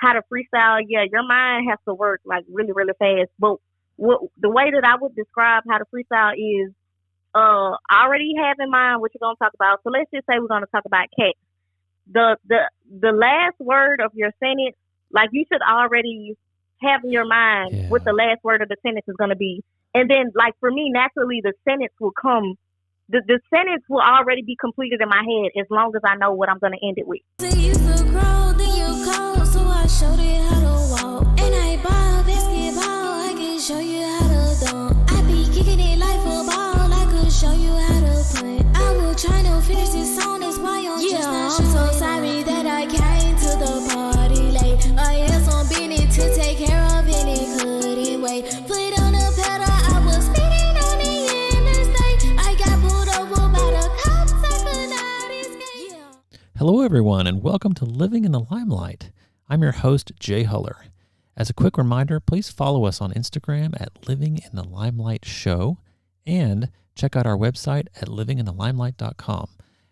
how to freestyle, yeah, your mind has to work like really, really fast. But the way that I would describe how to freestyle is I already have in mind what you're gonna talk about. So let's just say we're gonna talk about cats. The last word of your sentence, like you should already have in your mind what the last word of the sentence is gonna be. And then like for me, naturally the sentence will come. The sentence will already be completed in my head as long as I know what I'm gonna end it with. Showed you how to walk, and I ball basketball. I can show you how to dunk. I be kicking it like football. I could show you how to play. I will try to finish this song. That's why I'm just not I'm so sorry that I came to the party late. I had some business to take care of, and it couldn't wait. Put on the pedal, I was speeding on the interstate. I got pulled over by the cops. I could not escape. Hello, everyone, and welcome to Living in the Limelight. I'm your host, Jay Huller. As a quick reminder, please follow us on Instagram at Living in the Limelight Show and check out our website at livinginthelimelight.com.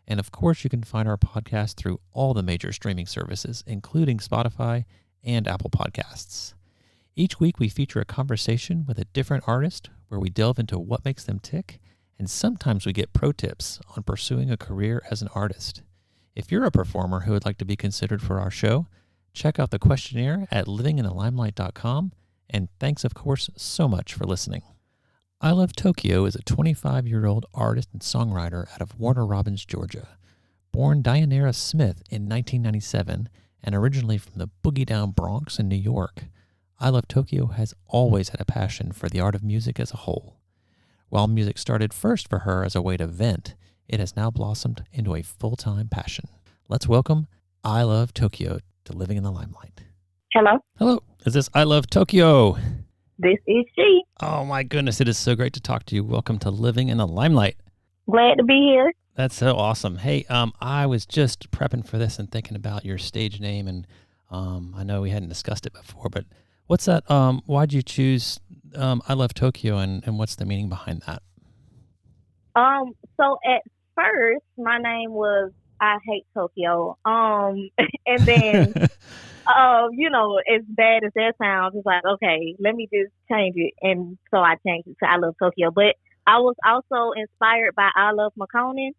And of course, you can find our podcast through all the major streaming services, including Spotify and Apple Podcasts. Each week, we feature a conversation with a different artist where we delve into what makes them tick, and sometimes we get pro tips on pursuing a career as an artist. If you're a performer who would like to be considered for our show, check out the questionnaire at livinginthelimelight.com, and thanks, of course, so much for listening. iLUVTOKYO is a 25-year-old artist and songwriter out of Warner Robins, Georgia. Born Dianerra Smith in 1997 and originally from the Boogie Down Bronx in New York, iLUVTOKYO has always had a passion for the art of music as a whole. While music started first for her as a way to vent, it has now blossomed into a full-time passion. Let's welcome iLUVTOKYO to Living in the Limelight. Hello? Hello. Is this iLUVTOKYO? This is she. Oh my goodness, it is so great to talk to you. Welcome to Living in the Limelight. Glad to be here. That's so awesome. Hey, I was just prepping for this and thinking about your stage name, and I know we hadn't discussed it before, but what's that? Why'd you choose iLUVTOKYO, and what's the meaning behind that? So at first, my name was I Hate Tokyo. And then, you know, as bad as that sounds, it's like, okay, let me just change it. And so I changed it to I Love Tokyo. But I was also inspired by I Love McConan.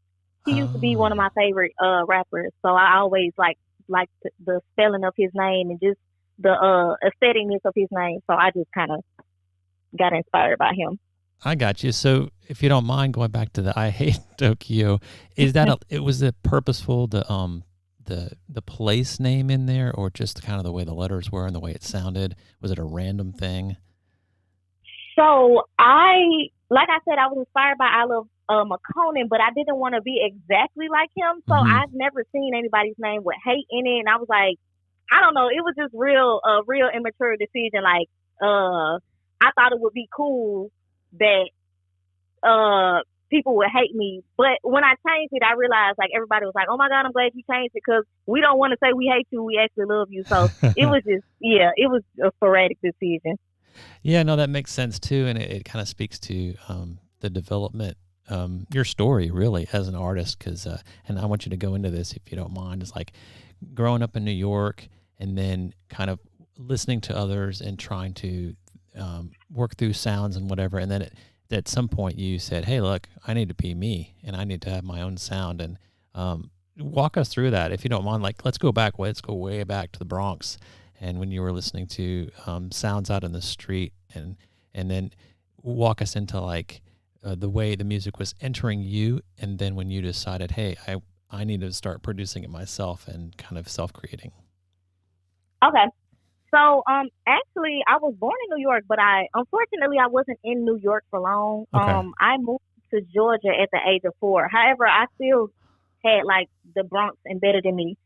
He used to be one of my favorite rappers. So I always liked the spelling of his name and just the aestheticness of his name. So I just kind of got inspired by him. I got you. So if you don't mind going back to the I Hate Tokyo, is that was it purposeful, the place name in there, or just kind of the way the letters were and the way it sounded? Was it a random thing? So like I said, I was inspired by I Love McConan, but I didn't want to be exactly like him. So I've never seen anybody's name with hate in it. And I was like, I don't know. It was just real immature decision. Like, I thought it would be cool that people would hate me. But when I changed it, I realized like everybody was like, oh my God, I'm glad you changed it, because we don't want to say we hate you, we actually love you. So it was just, it was a sporadic decision. Yeah, no, that makes sense too. And it kind of speaks to the development, your story really as an artist, because, and I want you to go into this if you don't mind, is like growing up in New York and then kind of listening to others and trying to work through sounds and whatever, and then at some point you said, hey, look, I need to be me and I need to have my own sound. And walk us through that if you don't mind. Like, let's go way back to the Bronx, and when you were listening to sounds out in the street, and then walk us into like the way the music was entering you, and then when you decided, hey, I need to start producing it myself and kind of self-creating. Okay. So, actually, I was born in New York, but unfortunately, I wasn't in New York for long. Okay. I moved to Georgia at the age of 4. However, I still had like the Bronx embedded in me.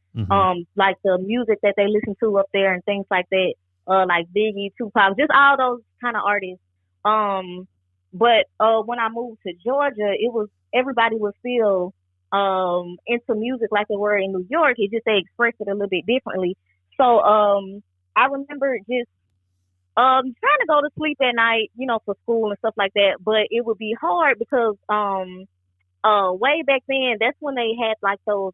Like the music that they listen to up there and things like that, like Biggie, Tupac, just all those kind of artists. But when I moved to Georgia, everybody was still into music like they were in New York. It just, they expressed it a little bit differently. So, I remember just trying to go to sleep at night, you know, for school and stuff like that. But it would be hard because way back then, that's when they had like those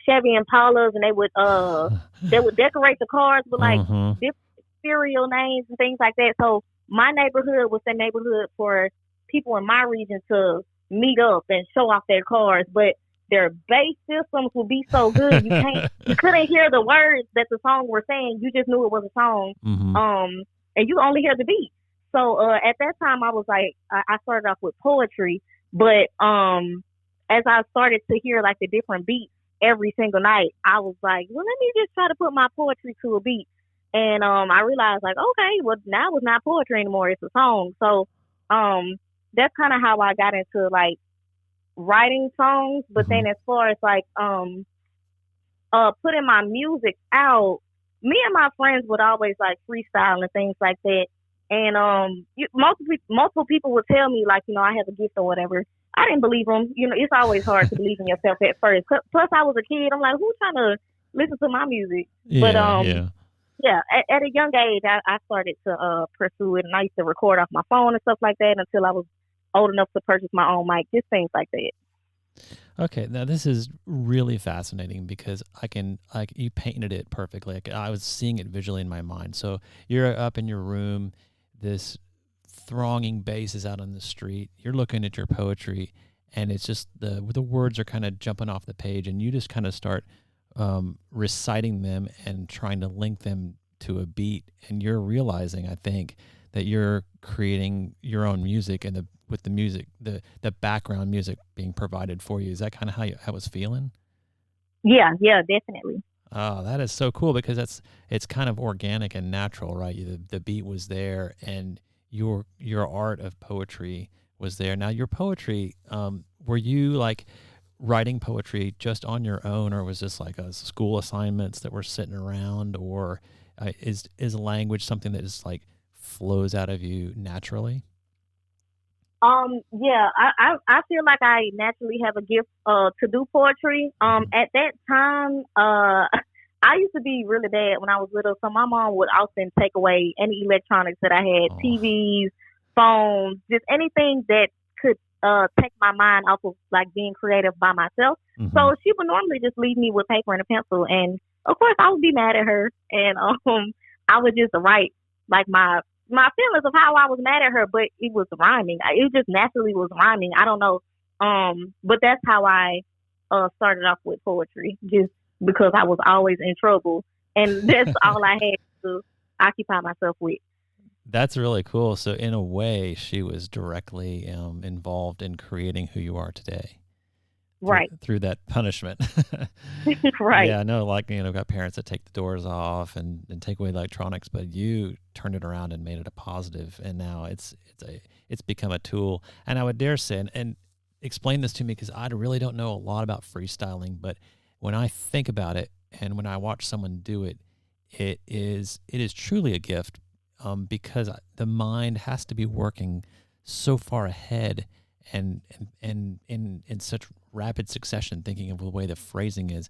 Chevy Impalas, and they would decorate the cars with like Uh-huh. different serial names and things like that. So my neighborhood was the neighborhood for people in my region to meet up and show off their cars, but their bass systems would be so good you couldn't hear the words that the song were saying. You just knew it was a song. Mm-hmm. And you only hear the beat. So at that time I was like I started off with poetry, but as I started to hear like the different beats every single night, I was like, well, let me just try to put my poetry to a beat. And I realized like, okay, well now it's not poetry anymore, it's a song. So that's kind of how I got into like writing songs. But Mm-hmm. then as far as like putting my music out, me and my friends would always like freestyle and things like that. And multiple people would tell me like, I have a gift or whatever. I didn't believe them. It's always hard to believe in yourself at first. Plus, I was a kid. I'm like, who's trying to listen to my music? But Yeah. yeah, at a young age, I started to pursue it, and I used to record off my phone and stuff like that until I was old enough to purchase my own mic, just things like that. Okay, now this is really fascinating because you painted it perfectly. Like, I was seeing it visually in my mind. So you're up in your room, this thronging bass is out on the street. You're looking at your poetry, and it's just the words are kind of jumping off the page, and you just kind of start reciting them and trying to link them to a beat. And you're realizing, I think, that you're creating your own music, and with the music, the background music being provided for you. Is that kind of how I was feeling? Yeah, definitely. Oh, that is so cool because it's kind of organic and natural, right? The beat was there, and your art of poetry was there. Now, your poetry, were you like writing poetry just on your own, or was this like a school assignments that were sitting around, or is language something that is like flows out of you naturally? Yeah, I feel like I naturally have a gift to do poetry. At that time, I used to be really bad when I was little, so my mom would often take away any electronics that I had, Oh. TVs, phones, just anything that could take my mind off of like being creative by myself. Mhm. So she would normally just leave me with paper and a pencil, and of course I would be mad at her, and I would just write like my feelings of how I was mad at her, but it was rhyming. It just naturally was rhyming. I don't know. But that's how I started off with poetry, just because I was always in trouble, and that's all I had to occupy myself with. That's really cool. So in a way, she was directly involved in creating who you are today. Right. Through that punishment. Right. Yeah, I know, like, got parents that take the doors off and take away electronics, but you turned it around and made it a positive, and now it's become a tool. And I would dare say, and explain this to me, because I really don't know a lot about freestyling, but when I think about it and when I watch someone do it, it is truly a gift, because the mind has to be working so far ahead and in such rapid succession, thinking of the way the phrasing is.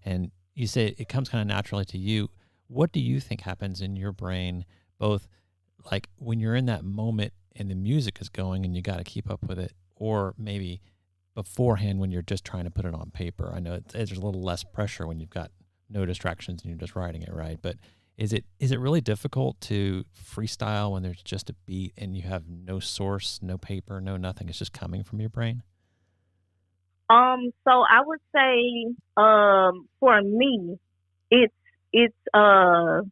And you say it comes kind of naturally to you. What do you think happens in your brain, both like when you're in that moment and the music is going and you got to keep up with it, or maybe beforehand when you're just trying to put it on paper? I know there's a little less pressure when you've got no distractions and you're just writing it, right? But is it really difficult to freestyle when there's just a beat and you have no source, no paper, no nothing? It's just coming from your brain? So I would say, for me, it's now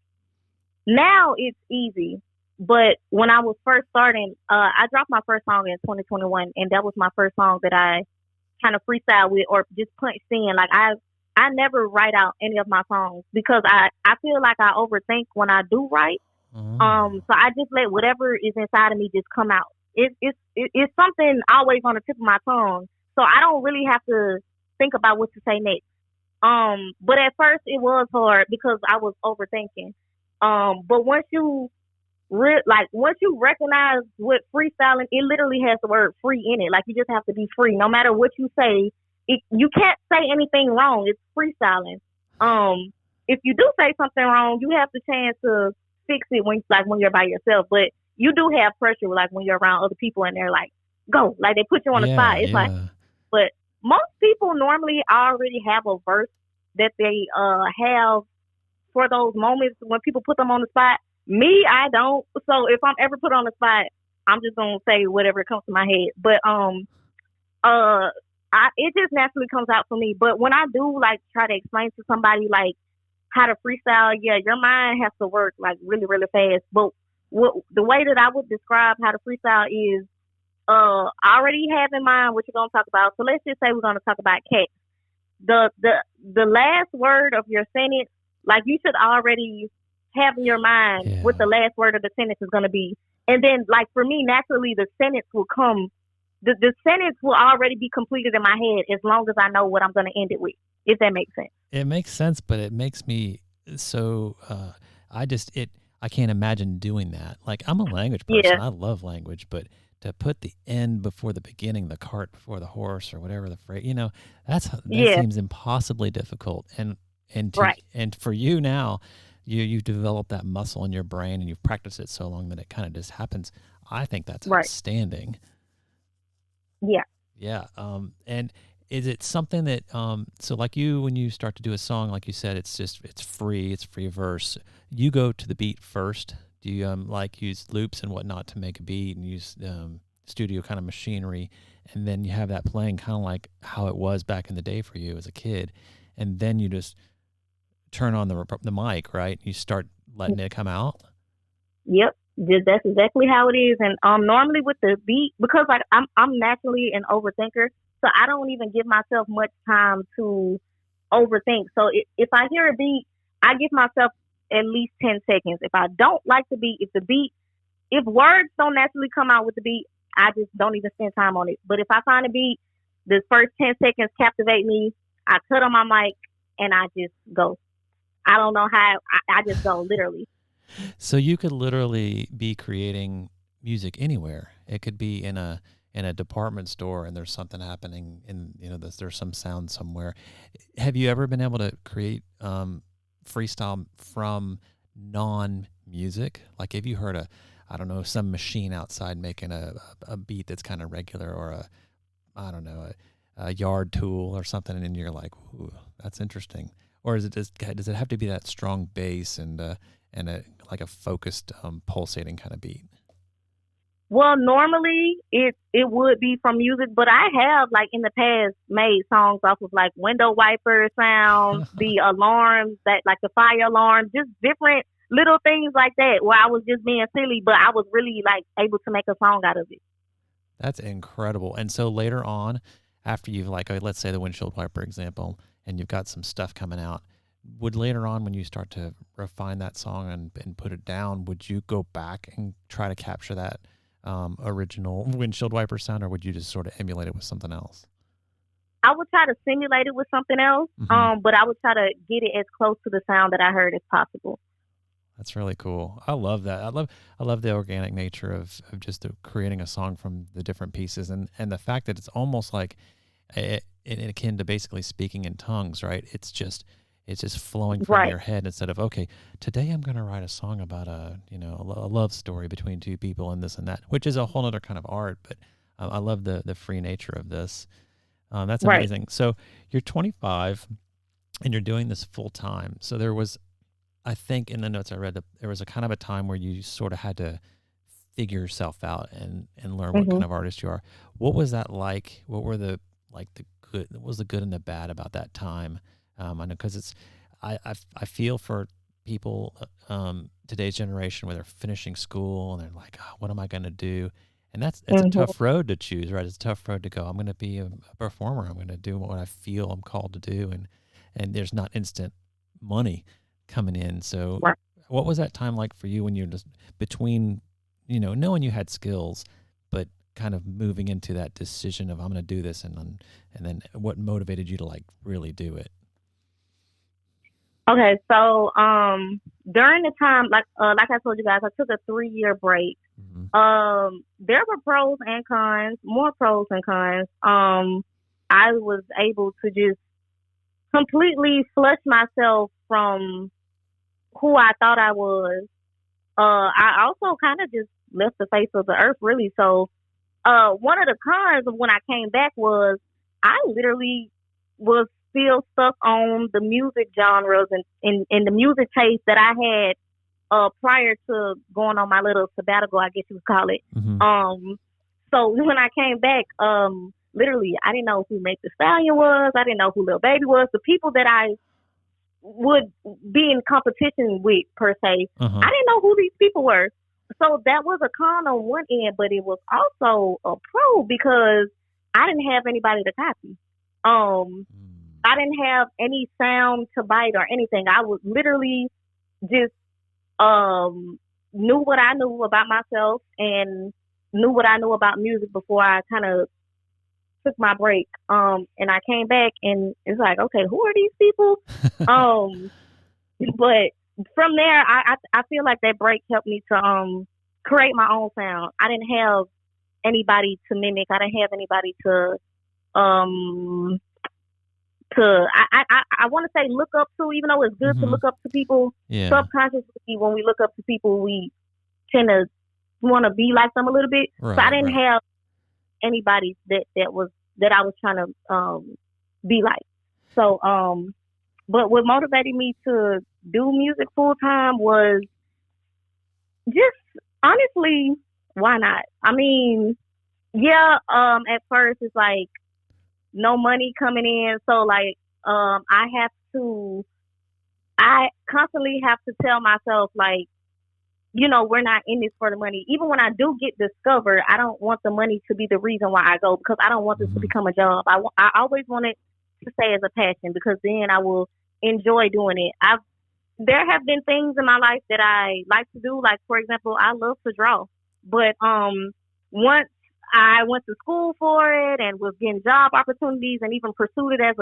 it's easy. But when I was first starting, I dropped my first song in 2021, and that was my first song that I kind of freestyle with or just punched in. Like I never write out any of my songs because I feel like I overthink when I do write. So I just let whatever is inside of me just come out. It's something always on the tip of my tongue, so I don't really have to think about what to say next. But at first it was hard because I was overthinking. But once you recognize what freestyling, it literally has the word free in it. Like, you just have to be free. No matter what you say, you can't say anything wrong. It's freestyling. If you do say something wrong, you have the chance to fix it when you're by yourself. But you do have pressure, like when you're around other people and they're like, go, like they put you on the spot. It's like, but most people normally already have a verse that they have for those moments when people put them on the spot. Me, I don't. So if I'm ever put on the spot, I'm just gonna say whatever comes to my head. But it just naturally comes out for me. But when I do like try to explain to somebody like how to freestyle, yeah, your mind has to work like really, really fast. But the way that I would describe how to freestyle is I already have in mind what you're gonna talk about. So let's just say we're gonna talk about cats. The last word of your sentence, like you should already have in your mind what the last word of the sentence is gonna be. And then like for me, naturally the sentence will come the sentence will already be completed in my head as long as I know what I'm gonna end it with, if that makes sense. It makes sense, but it makes me so I can't imagine doing that. Like I'm a language person. Yeah. I love language, but to put the end before the beginning, the cart before the horse, or whatever the phrase, that seems impossibly difficult. And and for you now, you've developed that muscle in your brain and you've practiced it so long that it kind of just happens. I think that's outstanding. Yeah. Yeah. And is it something that so like you, when you start to do a song, like you said, it's free verse. You go to the beat first. Do you like use loops and whatnot to make a beat and use studio kind of machinery, and then you have that playing kind of like how it was back in the day for you as a kid, and then you just turn on the mic, right? You start letting it come out. Yep, that's exactly how it is. And normally with the beat, because like I'm naturally an overthinker, so I don't even give myself much time to overthink. So if I hear a beat, I give myself at least 10 seconds. If I don't like the beat, if words don't naturally come out with the beat, I just don't even spend time on it. But if I find a beat, the first 10 seconds captivate me, I cut on my mic and I just go. I don't know how, I just go, literally. So you could literally be creating music anywhere. It could be in a department store and there's something happening and there's some sound somewhere. Have you ever been able to create freestyle from non-music? Like have you heard some machine outside making a beat that's kind of regular, or a yard tool or something, and you're like, ooh, that's interesting? Or does it have to be that strong bass and a like a focused pulsating kind of beat? Well, normally it would be from music, but I have like in the past made songs off of like window wiper sounds, the alarms, that like the fire alarm, just different little things like that where I was just being silly, but I was really like able to make a song out of it. That's incredible. And so later on, after you've like, let's say the windshield wiper example, and you've got some stuff coming out, would later on when you start to refine that song and put it down, would you go back and try to capture that original windshield wiper sound, or would you just sort of emulate it with something else? I would try to simulate it with something else, but I would try to get it as close to the sound that I heard as possible. That's really cool. I love that. I love the organic nature of just creating a song from the different pieces, and the fact that it's almost like akin to basically speaking in tongues, right? It's just flowing from your head instead of, okay, today I'm going to write a song about a love story between two people and this and that, which is a whole other kind of art. But I love the free nature of this. That's amazing. So you're 25 and you're doing this full time. So there was, I think in the notes I read, that there was a kind of a time where you sort of had to figure yourself out and learn what kind of artist you are. What was that like? What were the good? What was the good and the bad about that time? I know because I feel for people today's generation where they're finishing school and they're like, oh, what am I going to do? And it's a tough road to choose, right? It's a tough road to go. I'm going to be a performer. I'm going to do what I feel I'm called to do, and there's not instant money coming in. So, what was that time like for you when you're just between, knowing you had skills, but kind of moving into that decision of I'm going to do this, and then what motivated you to like really do it? Okay, so during the time, like I told you guys, I took a 3-year break. There were pros and cons, more pros and cons. I was able to just completely flush myself from who I thought I was. I also kind of just left the face of the earth, really. So one of the cons of when I came back was I literally was still stuck on the music genres and the music taste that I had prior to going on my little sabbatical, I guess you would call it. Mm-hmm. So when I came back, literally, I didn't know who Make the Stallion was. I didn't know who Lil Baby was. The people that I would be in competition with, per se, Uh-huh. I didn't know who these people were. So that was a con on one end, but it was also a pro because I didn't have anybody to copy. I didn't have any sound to bite or anything. I was literally just knew what I knew about myself and knew what I knew about music before I kind of took my break. And I came back and it's like, okay, who are these people? But from there, I feel like that break helped me to create my own sound. I didn't have anybody to mimic. I didn't have anybody to I want to say look up to, even though it's good to look up to people. Yeah. Subconsciously, when we look up to people, we tend to want to be like them a little bit. Right, so I didn't have anybody that I was trying to be like. So but what motivated me to do music full time was just honestly, why not? I mean, yeah, at first it's like no money coming in, so like I constantly have to tell myself, like, you know, we're not in this for the money. Even when I do get discovered, I don't want the money to be the reason why I go, because I don't want this to become a job. I always want it to stay as a passion, because then I will enjoy doing it. There have been things in my life that I like to do, like, for example, I love to draw. But once I went to school for it and was getting job opportunities and even pursued it as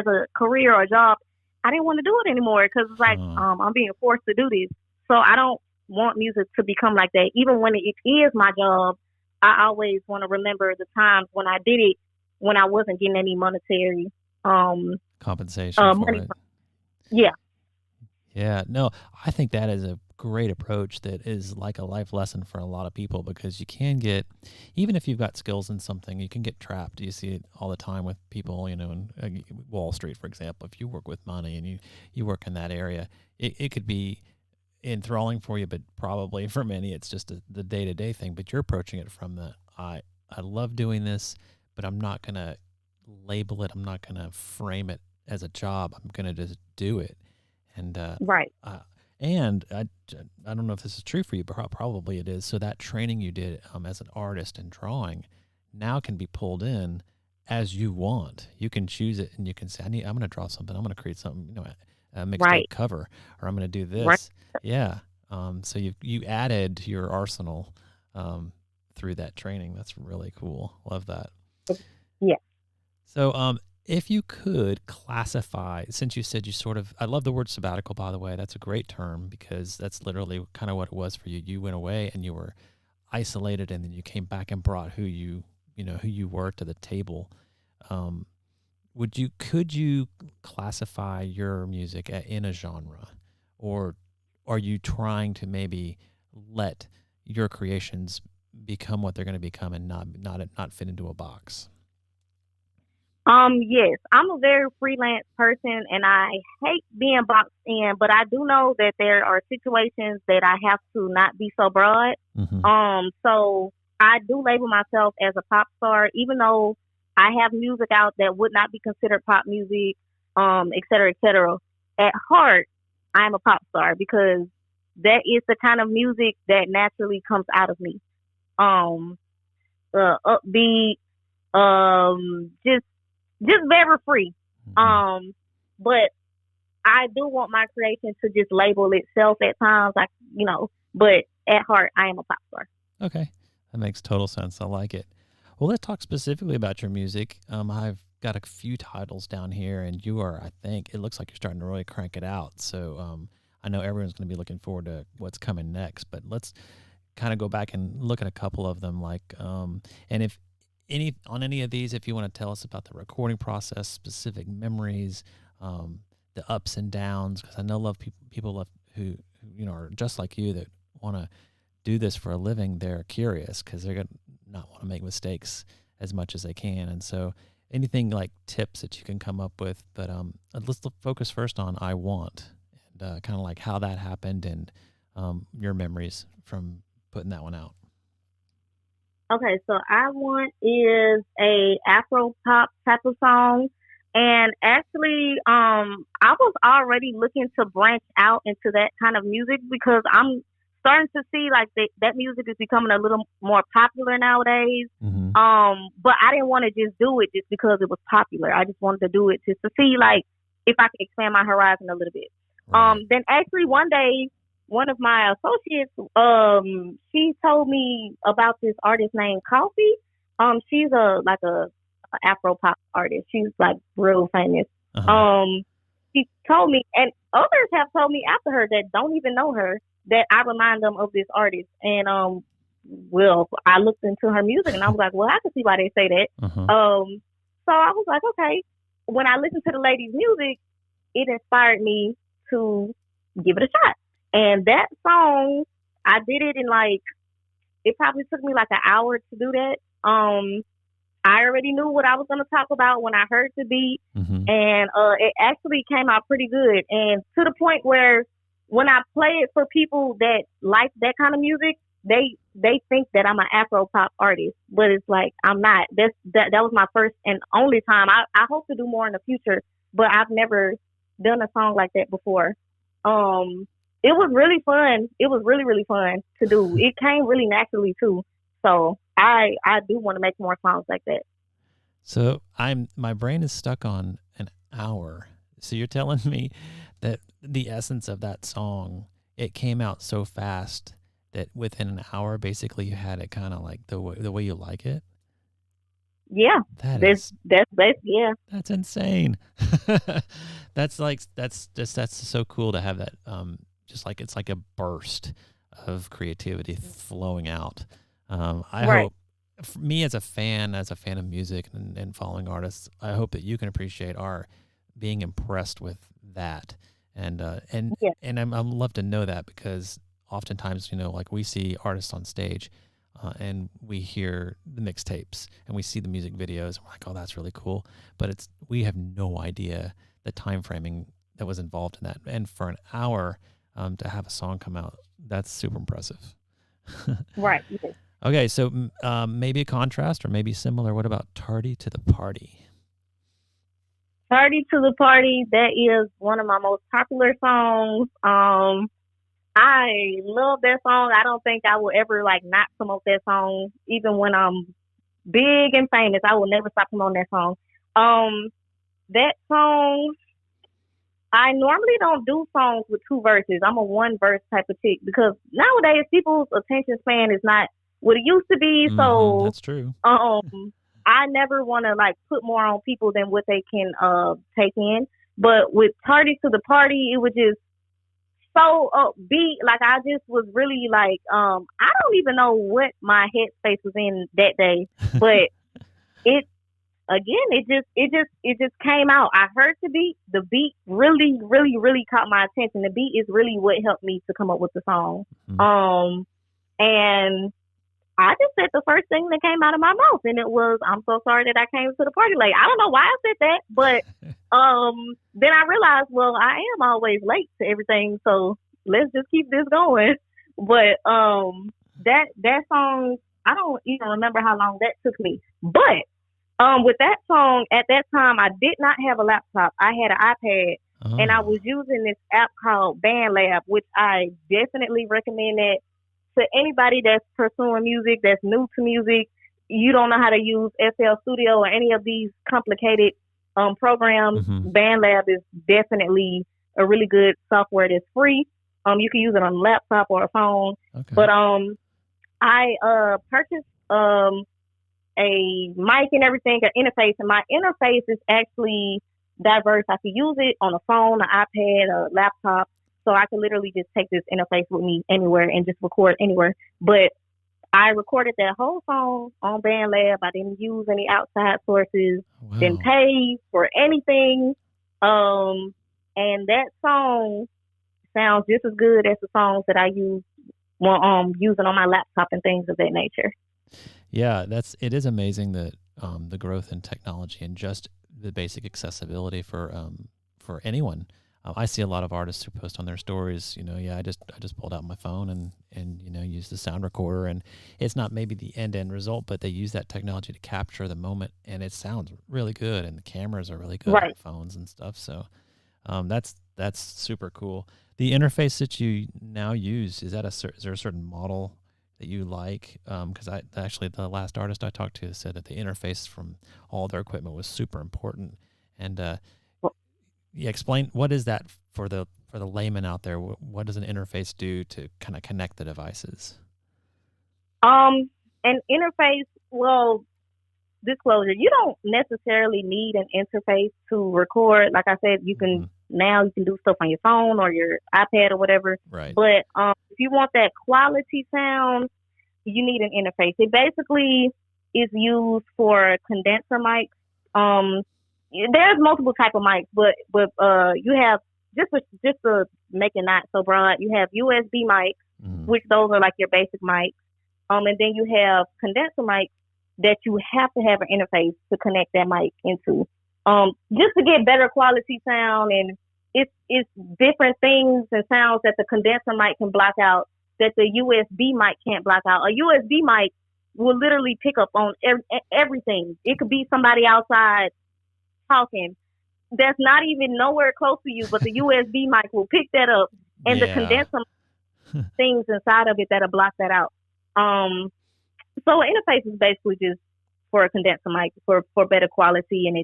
a career or a job, I didn't want to do it anymore, because it's like I'm being forced to do this. So I don't want music to become like that. Even when it is my job, I always want to remember the times when I did it when I wasn't getting any monetary compensation for money. it. Yeah. Yeah, no, I think that is a great approach that is like a life lesson for a lot of people, because you can get, even if you've got skills in something, you can get trapped. You see it all the time with people, you know, in Wall Street, for example. If you work with money and you work in that area, it could be enthralling for you, but probably for many it's just the day-to-day thing. But you're approaching it from the, I love doing this, but I'm not going to label it. I'm not going to frame it as a job. I'm going to just do it. And right. And I don't know if this is true for you, but probably it is. So that training you did as an artist in drawing now can be pulled in as you want. You can choose it, and you can say, I'm going to draw something. I'm going to create something, you know, a mixtape cover, or I'm going to do this. Right. Yeah. So you added to your arsenal through that training. That's really cool. Love that. Yeah. So if you could classify, since you said you sort of, I love the word sabbatical, by the way. That's a great term, because that's literally kind of what it was for you. You went away and you were isolated, and then you came back and brought who you were to the table. Could you classify your music in a genre, or are you trying to maybe let your creations become what they're going to become and not fit into a box? Yes, I'm a very freelance person, and I hate being boxed in, but I do know that there are situations that I have to not be so broad. So I do label myself as a pop star, even though I have music out that would not be considered pop music, et cetera, et cetera. At heart, I'm a pop star, because that is the kind of music that naturally comes out of me. Upbeat, just very free. But I do want my creation to just label itself at times, like, you know, but at heart, I am a pop star. Okay. That makes total sense. I like it. Well, let's talk specifically about your music. I've got a few titles down here, and you are, I think, it looks like you're starting to really crank it out. So I know everyone's going to be looking forward to what's coming next, but let's kind of go back and look at a couple of them. Like, and if any of these, if you want to tell us about the recording process, specific memories, the ups and downs, because I know people love who you know are just like you, that want to do this for a living. They're curious because they're going to not want to make mistakes as much as they can. And so anything like tips that you can come up with. But let's focus first on I Want, and kind of like how that happened and your memories from putting that one out. Okay, so I Want is a Afro pop type of song. And actually, I was already looking to branch out into that kind of music because I'm starting to see like that music is becoming a little more popular nowadays. Mm-hmm. But I didn't want to just do it just because it was popular. I just wanted to do it just to see like if I could expand my horizon a little bit. Right. Then actually one day, one of my associates, she told me about this artist named Coffee. She's a Afro pop artist. She's like real famous. Uh-huh. She told me, and others have told me after her that don't even know her, that I remind them of this artist. And well, I looked into her music and I was like, well, I can see why they say that. Uh-huh. So I was like, okay. When I listened to the lady's music, it inspired me to give it a shot. And that song, I did it in like, it probably took me like an hour to do that. I already knew what I was going to talk about when I heard the beat, Mm-hmm. and it actually came out pretty good. And to the point where when I play it for people that like that kind of music, they think that I'm an Afro pop artist, but it's like I'm not. That was my first and only time. I hope to do more in the future, but I've never done a song like that before. It was really fun. It was really, really fun to do. It came really naturally too. So I do want to make more songs like that. So my brain is stuck on an hour. So you're telling me that the essence of that song, it came out so fast that within an hour, basically you had it kind of like the way you like it. Yeah, that's yeah. That's insane. That's so cool to have that. Just like it's like a burst of creativity flowing out. I hope, for me as a fan of music and following artists, I hope that you can appreciate our being impressed with that, and I'm love to know that, because oftentimes, like we see artists on stage, and we hear the mixtapes and we see the music videos, and we're like, oh, that's really cool, but we have no idea the time framing that was involved in that, and for an hour to have a song come out, that's super impressive. Right. Yes. Okay, so maybe a contrast or maybe similar. What about Tardy to the Party? Tardy to the Party, that is one of my most popular songs. I love that song. I don't think I will ever like not promote that song. Even when I'm big and famous, I will never stop promoting that song. That song, I normally don't do songs with two verses. I'm a one verse type of chick because nowadays people's attention span is not what it used to be. So that's true. I never want to like put more on people than what they can take in. But with Tardy to the Party, it was just so upbeat. Like I just was really like, I don't even know what my headspace was in that day, but it just came out. I heard the beat. The beat really, really, really caught my attention. The beat is really what helped me to come up with the song. Mm-hmm. And I just said the first thing that came out of my mouth, and it was, "I'm so sorry that I came to the party late." I don't know why I said that, but then I realized, well, I am always late to everything, so let's just keep this going. But that song, I don't even remember how long that took me. But with that song, at that time, I did not have a laptop. I had an iPad, and I was using this app called BandLab, which I definitely recommend it to anybody that's pursuing music, that's new to music. You don't know how to use FL Studio or any of these complicated programs. Mm-hmm. BandLab is definitely a really good software that's free. You can use it on a laptop or a phone. Okay. But I purchased a mic and everything, an interface, and my interface is actually diverse. I can use it on a phone, an iPad, a laptop. So I can literally just take this interface with me anywhere and just record anywhere. But I recorded that whole song on BandLab. I didn't use any outside sources. Wow. Didn't pay for anything. And that song sounds just as good as the songs that I use when using on my laptop and things of that nature. Yeah, it is amazing that the growth in technology and just the basic accessibility for anyone. I see a lot of artists who post on their stories, I just pulled out my phone and use the sound recorder, and it's not maybe the end result, but they use that technology to capture the moment, and it sounds really good, and the cameras are really good on Right. phones and stuff. So that's super cool. The interface that you now use, is there a certain model that you like? Because I actually, the last artist I talked to said that the interface from all their equipment was super important. And yeah, explain, what is that for the layman out there? What does an interface do to kind of connect the devices? An interface, well, disclosure, you don't necessarily need an interface to record. Like I said, you can now you can do stuff on your phone or your iPad or whatever. Right. But if you want that quality sound, you need an interface. It basically is used for condenser mics. There's multiple type of mics, but you have just to make it not so broad, you have USB mics, which those are like your basic mics. And then you have condenser mics that you have to have an interface to connect that mic into, just to get better quality sound. And it's different things and sounds that the condenser mic can block out that the USB mic can't block out. A USB mic will literally pick up on everything. It could be somebody outside talking that's not even nowhere close to you, but the USB mic will pick that up, and the condenser things inside of it that'll block that out. So an interface is basically just for a condenser mic for better quality, and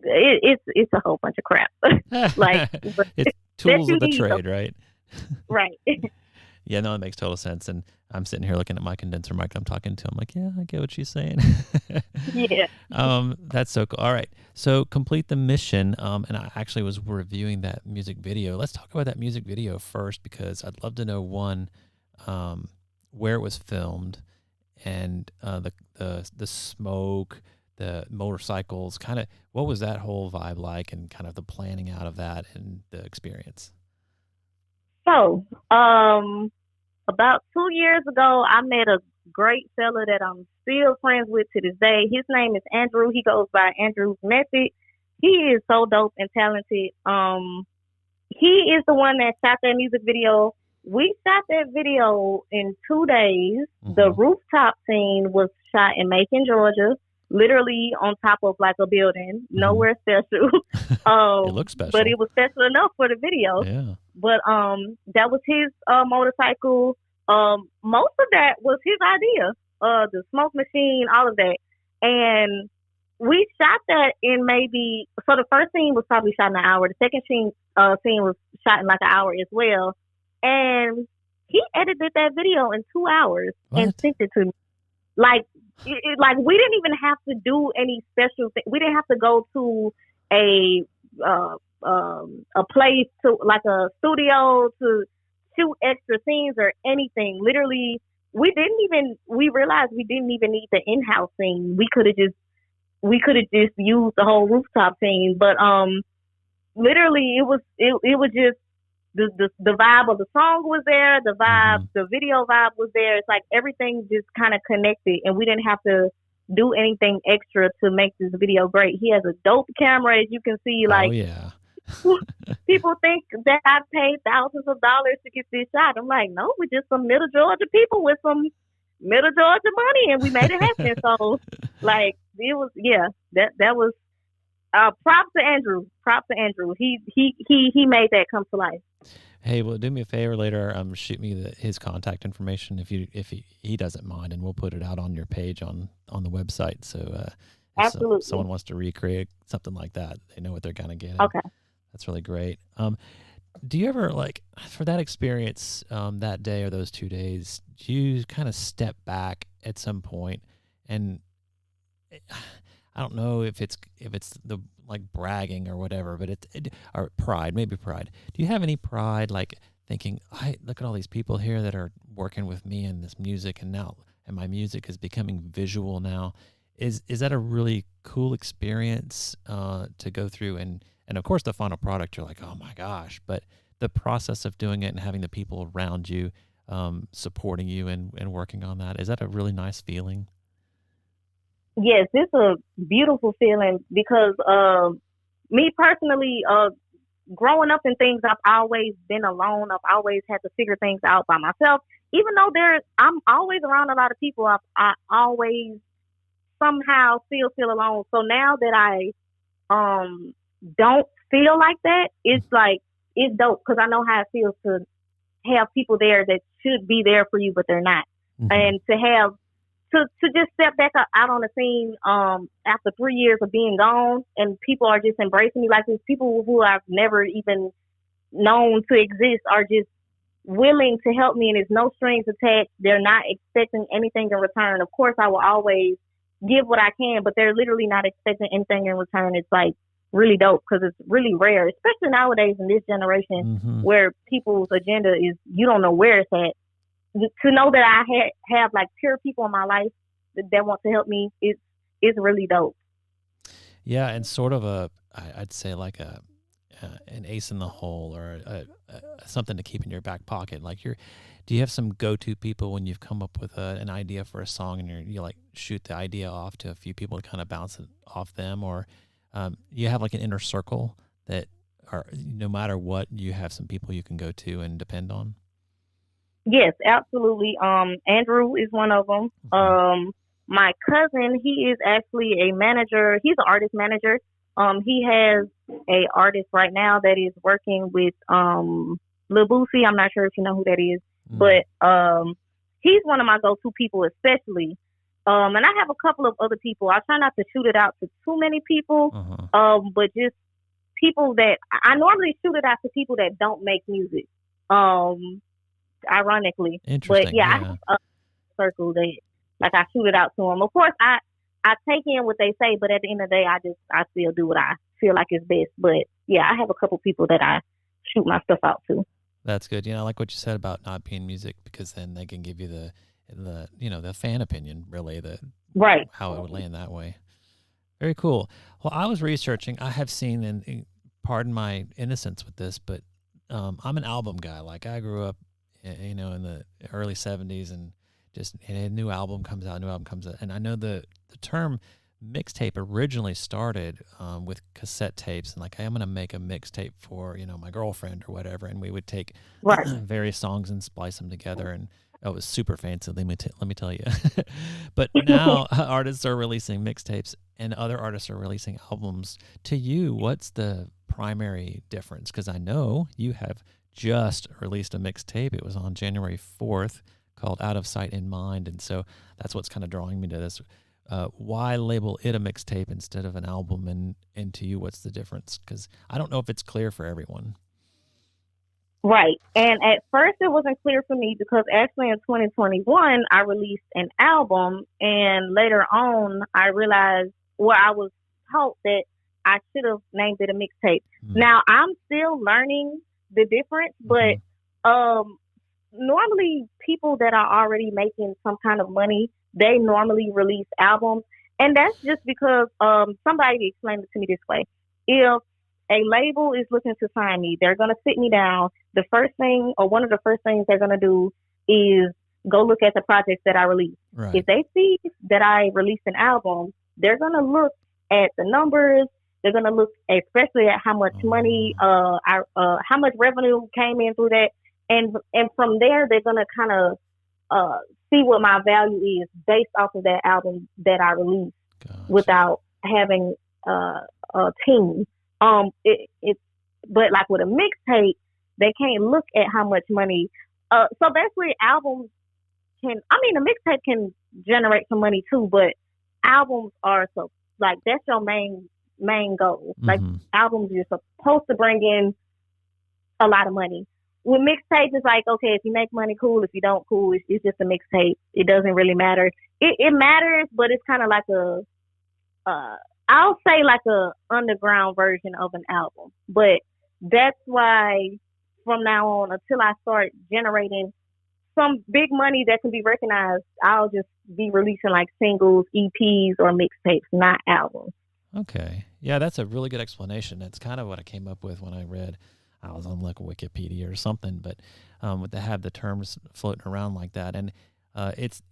it's a whole bunch of crap. Like it's tools of the trade, right? Right. Yeah, no, it makes total sense. And I'm sitting here looking at my condenser mic I'm talking to. I'm like, yeah, I get what she's saying. Yeah. That's so cool. All right. So complete the mission. And I actually was reviewing that music video. Let's talk about that music video first, because I'd love to know, one, where it was filmed, and the smoke, the motorcycles, kind of what was that whole vibe like, and kind of the planning out of that and the experience. So, about 2 years ago, I met a great fella that I'm still friends with to this day. His name is Andrew. He goes by Andrew's Method. He is so dope and talented. He is the one that shot that music video. We shot that video in 2 days. The rooftop scene was shot in Macon, Georgia, literally on top of like a building, nowhere special. It looks special, but it was special enough for the video. Yeah. But that was his motorcycle. Most of that was his idea. The smoke machine, all of that. And we shot that in so the first scene was probably shot in an hour. The second scene was shot in like an hour as well. And he edited that video in 2 hours and sent it to me. Like we didn't even have to do any special thing. We didn't have to go to a place, to like a studio to shoot extra scenes or anything. Literally, we realized we didn't even need the in-house scene. We could have just used the whole rooftop scene. But literally, it was just the vibe of the song was there, the vibe, the video vibe was there. It's like everything just kind of connected, and we didn't have to do anything extra to make this video great. He has a dope camera, as you can see. Like, oh yeah. People think that I paid thousands of dollars to get this shot. I'm like, no, we're just some middle Georgia people with some middle Georgia money, and we made it happen. So, like, it was, that was props to Andrew. He made that come to life. Hey, well, do me a favor later. Shoot me his contact information if he doesn't mind, and we'll put it out on your page on the website. So, absolutely, if someone wants to recreate something like that, they know what they're gonna get. Okay, that's really great. Do you ever, like, for that experience, that day or those 2 days, do you kind of step back at some point? And I don't know if it's the, like, bragging or whatever, but or pride, maybe pride. Do you have any pride, like, thinking, look at all these people here that are working with me in this music, and my music is becoming visual now? Is that a really cool experience to go through? And of course, the final product, you're like, oh my gosh! But the process of doing it and having the people around you supporting you and working on that, is that a really nice feeling? Yes, it's a beautiful feeling because me personally, growing up in things, I've always been alone. I've always had to figure things out by myself. Even though I'm always around a lot of people. I always somehow still feel alone. So now that I don't feel like that, it's like it's dope because I know how it feels to have people there that should be there for you, but they're not, and to have to just step back out on the scene after 3 years of being gone, and people are just embracing me like these people who I've never even known to exist are just willing to help me, and there's no strings attached. They're not expecting anything in return. Of course, I will always give what I can, but they're literally not expecting anything in return. It's like really dope because it's really rare, especially nowadays in this generation where people's agenda is you don't know where it's at. To know that I have like pure people in my life that want to help me is really dope. Yeah, and sort of I'd say like an ace in the hole or something to keep in your back pocket. Like do you have some go-to people when you've come up with an idea for a song and you like shoot the idea off to a few people to kind of bounce it off them, or you have like an inner circle that are no matter what you have some people you can go to and depend on? Yes, absolutely. Andrew is one of them. My cousin, he is actually a manager. He's an artist manager. He has a artist right now that is working with Lil Boosie. I'm not sure if you know who that is, but he's one of my go-to people, especially. And I have a couple of other people. I try not to shoot it out to too many people, but just people that I normally shoot it out to people that don't make music. Ironically, but yeah, I have a circle that like I shoot it out to them. Of course, I take in what they say, but at the end of the day, I still do what I feel like is best. But yeah, I have a couple people that I shoot my stuff out to. That's good. I like what you said about not being music, because then they can give you the the fan opinion, really, right how it would land that way. Very cool. Well, I was researching. I have seen, and pardon my innocence with this, but I'm an album guy. Like I grew up in the early 70s, and just a new album comes out, and I know the term mixtape originally started with cassette tapes, and like, hey, I'm going to make a mixtape for my girlfriend or whatever, and we would take various songs and splice them together, and it was super fancy. Let me tell you. But now artists are releasing mixtapes, and other artists are releasing albums. To you, what's the primary difference? Because I know you have just released a mixtape. It was on January 4th called Out of Sight in Mind. And so that's what's kind of drawing me to this. Why label it a mixtape instead of an album? And to you, what's the difference? Because I don't know if it's clear for everyone. Right. And at first it wasn't clear for me because actually in 2021, I released an album, and later on I realized I was taught that I should have named it a mixtape. Now I'm still learning the difference, but normally people that are already making some kind of money, they normally release albums, and that's just because somebody explained it to me this way. If a label is looking to sign me, they're going to sit me down. The first thing, or one of the first things they're going to do, is go look at the projects that I released. Right. If they see that I released an album, they're going to look at the numbers. They're going to look especially at how much money, how much revenue came in through that. And from there, they're going to kind of see what my value is based off of that album that I released. Gotcha. Without having a team. But like with a mixtape, they can't look at how much money. So basically, albums a mixtape can generate some money too, but albums are that's your main goal. Like albums, you're supposed to bring in a lot of money. With mixtapes, it's like, okay, if you make money, cool. If you don't, cool. It's just a mixtape. It doesn't really matter. It matters, but it's kind of like I'll say like a underground version of an album. But that's why from now on, until I start generating some big money that can be recognized, I'll just be releasing like singles, EPs, or mixtapes, not albums. Okay. Yeah, that's a really good explanation. That's kind of what I came up with when I was on like Wikipedia or something, but to have the terms floating around like that. And it's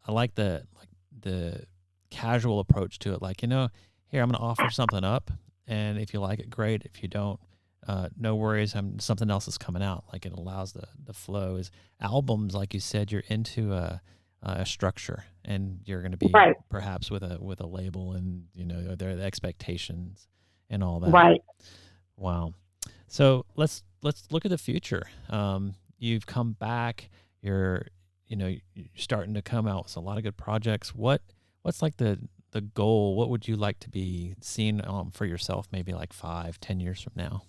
I like the casual approach to it. Like, you know, here, I'm going to offer something up, and if you like it, great. If you don't, no worries. Something else is coming out. Like, it allows the flow. Is albums, like you said, you're into a structure, and you're going to be Right. perhaps with a label, and you know, there are the expectations and all that. Right. Wow. So let's look at the future. You've come back. You're starting to come out with a lot of good projects. What's like the goal? What would you like to be seen for yourself? Maybe like 5-10 years from now.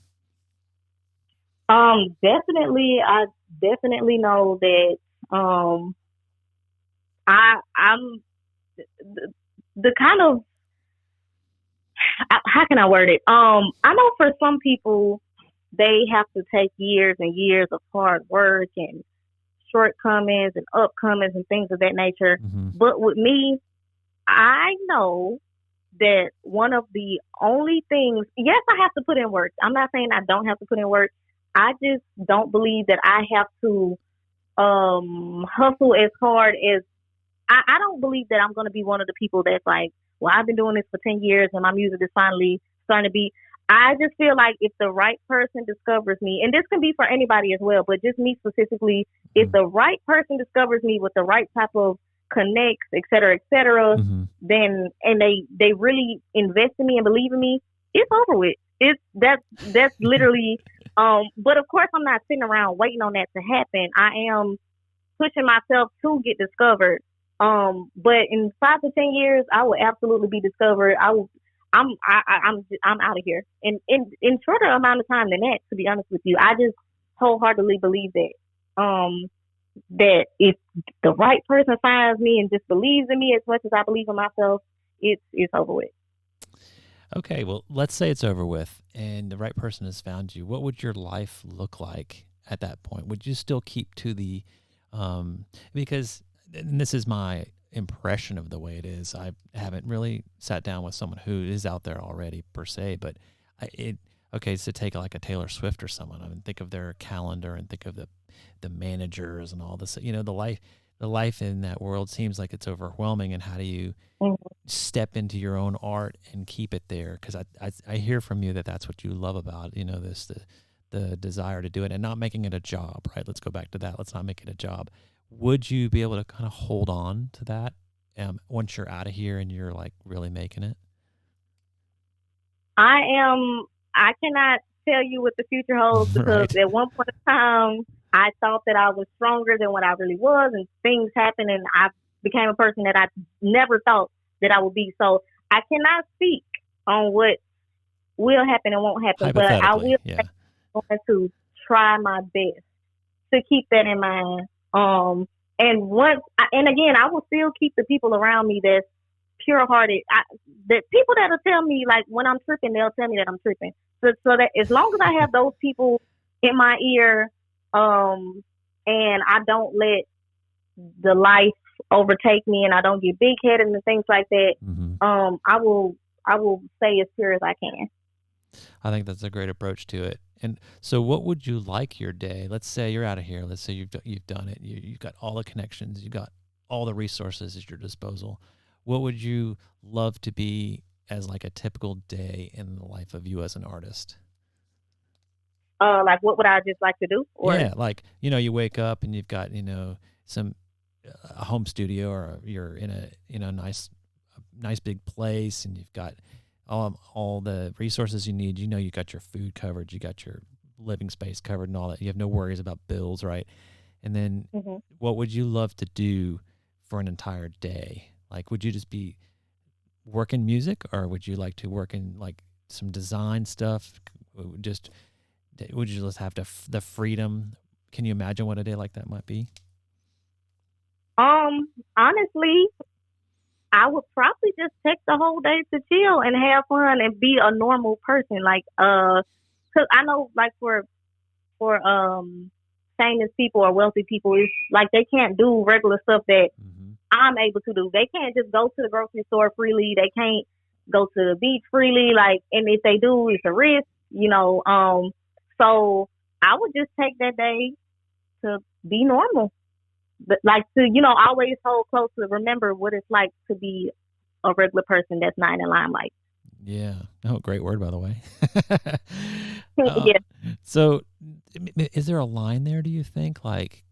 Definitely. I definitely know that. I'm the kind of, how can I word it? I know for some people, they have to take years and years of hard work and shortcomings and upcomings and things of that nature. Mm-hmm. But with me, I know that one of the only things, yes, I have to put in work. I'm not saying I don't have to put in work. I just don't believe that I have to hustle as hard as, I don't believe that I'm going to be one of the people that's like, well, I've been doing this for 10 years and my music is finally starting to be. I just feel like if the right person discovers me, and this can be for anybody as well, but just me specifically, if the right person discovers me with the right type of connects, et cetera, Mm-hmm. then, and they really invest in me and believe in me, it's over with. That's literally, but of course I'm not sitting around waiting on that to happen. I am pushing myself to get discovered. But in 5 to 10 years, I will absolutely be discovered. I'm out of here. And in shorter amount of time than that, to be honest with you, I just wholeheartedly believe that, that if the right person finds me and just believes in me as much as I believe in myself, it's over with. Okay, well, let's say it's over with and the right person has found you. What would your life look like at that point? Would you still keep to the, because, and this is my impression of the way it is, I haven't really sat down with someone who is out there already per se, but so take like a Taylor Swift or someone, I mean, think of their calendar and think of the managers and all this, you know, the life in that world seems like it's overwhelming. And how do you step into your own art and keep it there? Because I hear from you that that's what you love about, you know, the desire to do it and not making it a job, right? Let's go back to that. Let's not make it a job. Would you be able to kind of hold on to that once you're out of here and you're like really making it? I cannot tell you what the future holds because At one point in time, I thought that I was stronger than what I really was, and things happened, and I became a person that I never thought that I would be. So I cannot speak on what will happen and won't happen, but I will going to try my best to keep that in mind. And again, I will still keep the people around me that's pure-hearted. The people that'll tell me, like, when I'm tripping, they'll tell me that I'm tripping. So that as long as I have those people in my ear, and I don't let the life overtake me, and I don't get big-headed and things like that, I will stay as pure as I can. I think that's a great approach to it. And so what would you like your day? Let's say you're out of here. Let's say you've done it. You've got all the connections. You've got all the resources at your disposal. What would you love to be as like a typical day in the life of you as an artist? Like what would I just like to do? Or? Yeah, like, you know, you wake up and you've got, you know, a home studio, or you're in a nice big place, and you've got all the resources you need. You know, you got your food covered, you got your living space covered and all that. You have no worries about bills, right? And then what would you love to do for an entire day? Like, would you just be working music, or would you like to work in like some design stuff? Would you just have the freedom? Can you imagine what a day like that might be? Honestly, I would probably just take the whole day to chill and have fun and be a normal person. Like, cause I know, like for famous people or wealthy people, it's like they can't do regular stuff that I'm able to do. They can't just go to the grocery store freely. They can't go to the beach freely. Like, and if they do, it's a risk, you know. So I would just take that day to be normal. But like to, you know, always hold close to remember what it's like to be a regular person that's not in the limelight. Yeah. Oh, great word, by the way. Yeah. So, is there a line there? Do you think, like,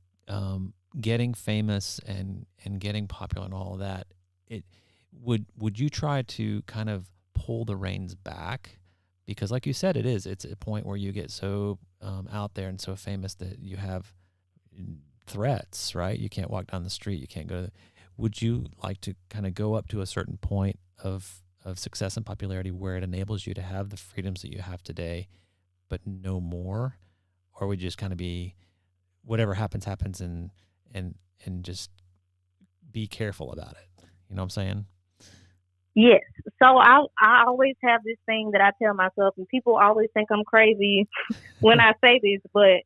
getting famous and getting popular and all of that? It would you try to kind of pull the reins back? Because, like you said, it's a point where you get so out there and so famous that you have threats, right? You can't walk down the street. You can't go. Would you like to kind of go up to a certain point of success and popularity where it enables you to have the freedoms that you have today, but no more? Or would you just kind of be whatever happens and just be careful about it? You know what I'm saying? Yes. So I always have this thing that I tell myself, and people always think I'm crazy when I say this, but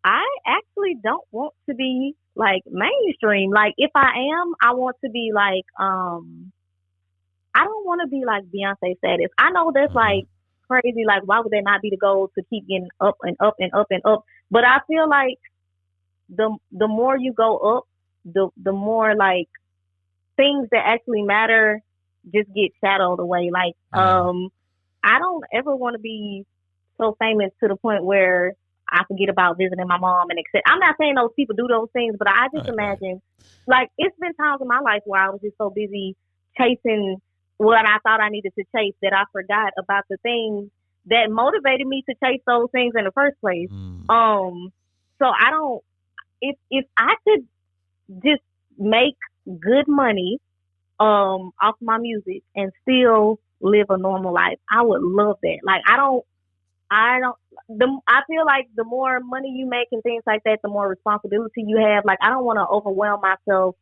I actually don't want to be like mainstream. Like if I am, I want to be like I don't want to be like Beyonce status. I know that's like crazy. Like why would that not be the goal, to keep getting up and up and up and up? But I feel like the more you go up, the more like things that actually matter just get shadowed away. Like I don't ever want to be so famous to the point where I forget about visiting my mom and etc. I'm not saying those people do those things, but I just imagine like it's been times in my life where I was just so busy chasing what I thought I needed to chase that I forgot about the things that motivated me to chase those things in the first place. So I don't, if I could just make good money off my music and still live a normal life, I would love that. Like I feel like the more money you make and things like that, the more responsibility you have. Like I don't want to overwhelm myself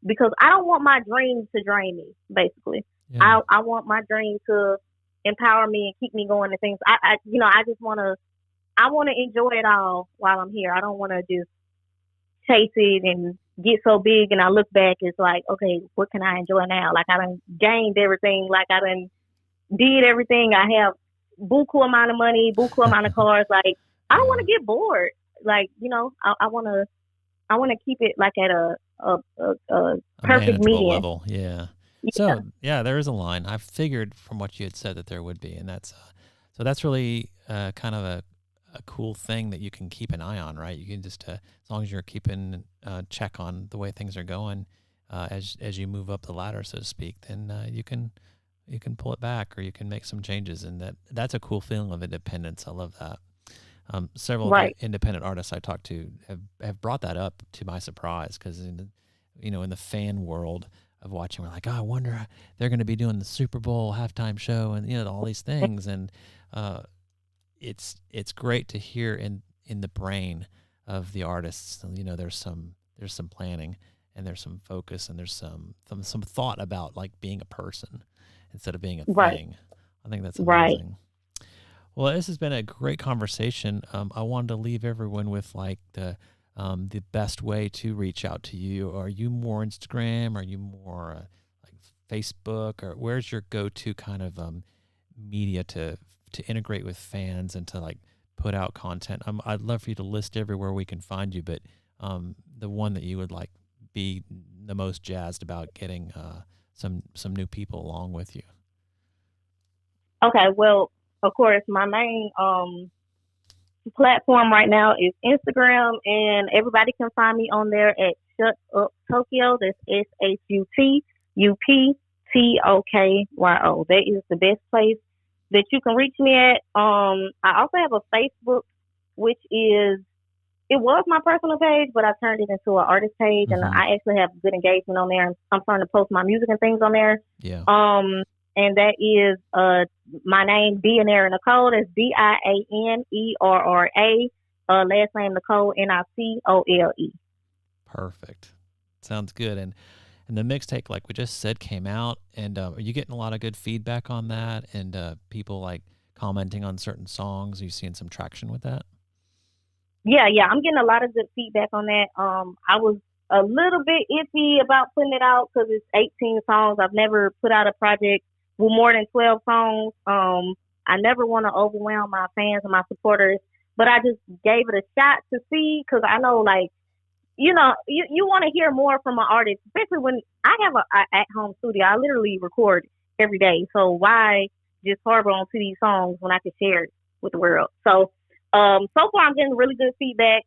because I don't want my dreams to drain me, basically. Yeah. I want my dream to empower me and keep me going to things. I just want to enjoy it all while I'm here. I don't want to just chase it and get so big and I look back, it's like, okay, what can I enjoy now? Like I done gained everything. Like I done did everything. I have buku amount of money, buku amount of cars. Like I don't want to get bored. Like, I want to keep it like at a perfect medium level. Yeah. So there is a line. I figured from what you had said that there would be, and that's really kind of a cool thing that you can keep an eye on, right? You can just as long as you're keeping check on the way things are going as you move up the ladder, so to speak, then you can pull it back or you can make some changes, and that's a cool feeling of independence. I love that. Several of the independent artists I talked to have brought that up to my surprise, because in the fan world of watching, we're like, oh, I wonder they're going to be doing the Super Bowl halftime show and all these things, and it's great to hear in the brain of the artists. There's some planning and there's some focus and there's some thought about like being a person instead of being a thing. I think that's amazing. Well, this has been a great conversation. I wanted to leave everyone with like the best way to reach out to you. Are you more Instagram? Are you more like Facebook? Or where's your go-to kind of media to integrate with fans and to like put out content? I'd love for you to list everywhere we can find you, but the one that you would like be the most jazzed about getting some new people along with you. Okay, well, of course, my main platform right now is Instagram, and everybody can find me on there at ShutUpTokyo. That's ShutUpTokyo. That is the best place that you can reach me at. I also have a Facebook, which it was my personal page, but I turned it into an artist page, and I actually have good engagement on there. I'm starting to post my music and things on there. Yeah. And that is my name, Dianerra Nicole. That's Dianerra. Last name Nicole, Nicole. Perfect. Sounds good. And the mixtape, like we just said, came out. And are you getting a lot of good feedback on that? And people like commenting on certain songs? Are you seeing some traction with that? Yeah. I'm getting a lot of good feedback on that. I was a little bit iffy about putting it out because it's 18 songs. I've never put out a project with more than 12 songs. I never want to overwhelm my fans and my supporters, but I just gave it a shot to see, because I know like you know, you want to hear more from an artist, especially when I have a at home studio. I literally record every day. So why just harbor onto these songs when I can share it with the world? So so far I'm getting really good feedback.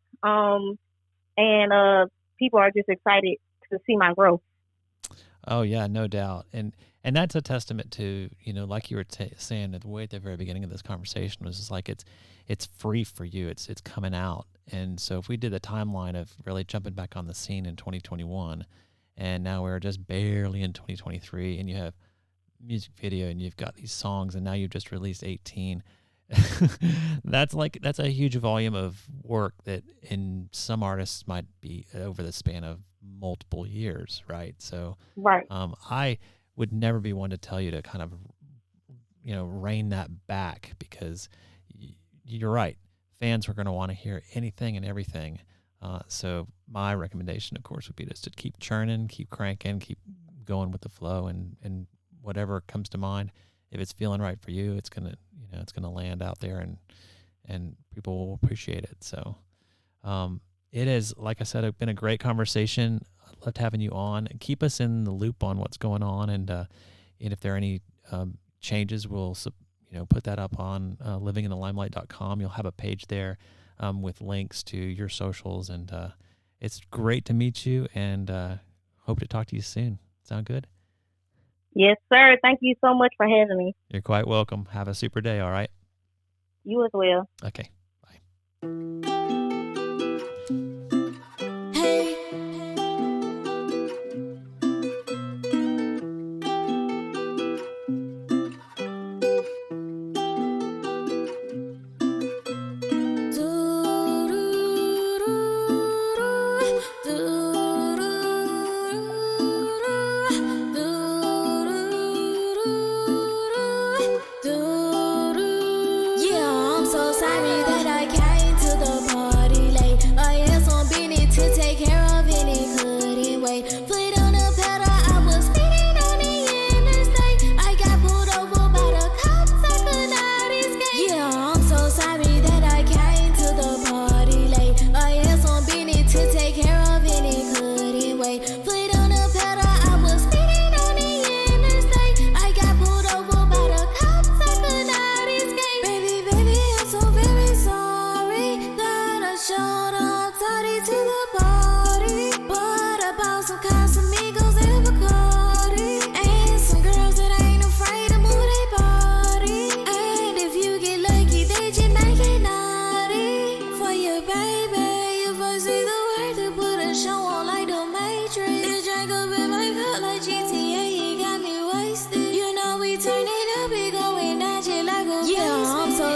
And people are just excited to see my growth. Oh yeah, no doubt. And that's a testament to, you know, like you were saying way at the very beginning of this conversation, was just like it's free for you. It's coming out. And so if we did a timeline of really jumping back on the scene in 2021, and now we're just barely in 2023, and you have music video and you've got these songs, and now you've just released 18. That's a huge volume of work that in some artists might be over the span of multiple years, right? So Right. I would never be one to tell you to kind of, you know, rein that back, because you're right. Fans are going to want to hear anything and everything. So my recommendation, of course, would be just to keep churning, keep cranking, keep going with the flow, and whatever comes to mind. If it's feeling right for you, it's gonna, you know, it's gonna land out there, and people will appreciate it. So it is, like I said, been a great conversation. I loved having you on. Keep us in the loop on what's going on, and if there are any changes, we'll put that up on livinginthelimelight.com. You'll have a page there with links to your socials, and it's great to meet you, and hope to talk to you soon. Sound good? Yes, sir. Thank you so much for having me. You're quite welcome. Have a super day, all right? You as well. Okay, bye. Hey.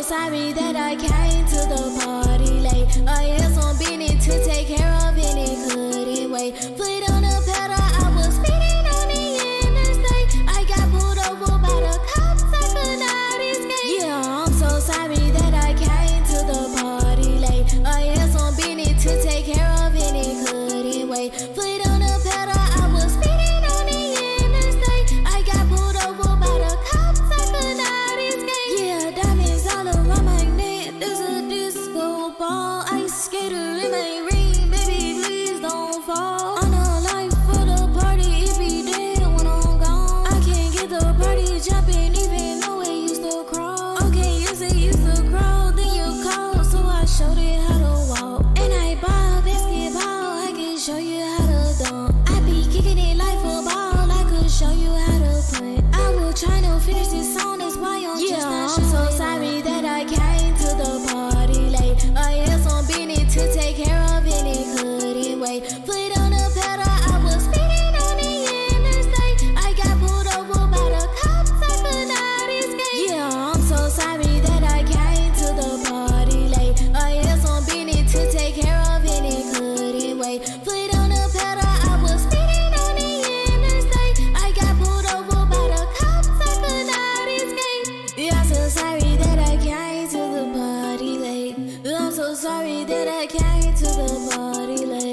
Sorry that I came to the party late. I had some business to take care of and it couldn't wait. Foot on the pedal, I was speeding on the interstate. I got pulled over by the cops, I could not escape. Yeah, I'm so sorry that I came to the party late. I had some business to take care of and it couldn't wait. Foot on the pedal, I was speeding on the interstate. I got pulled over by the cops, I could not escape. Yeah, diamonds all around my neck. There's a disco ball, ice skater in my ring. Baby, please don't fall. On a life for the party, it be dead when I'm gone. I can't get the party jumping, even though it used to crawl. Okay, you say you used to crawl, then you call, so I showed it how to walk. And I ball basketball, I can show you how to dunk. I be kicking it like football, I could show you how to punt. I will try to finish this song, that's why I'm just not I'm so sorry that I came to the party late. I had some business to take care of and it couldn't wait. Foot on the pedal, I was speeding on the interstate. I got pulled over by the cops, I could not escape. Yeah, I'm so sorry that I came to the party late. I had some business to take care of and it couldn't wait. Foot on the pedal, I was speeding on the interstate. I got pulled over by the cops, I could not escape. Yeah, I'm so sorry that I came to the party late. I'm so sorry that I came to the party late.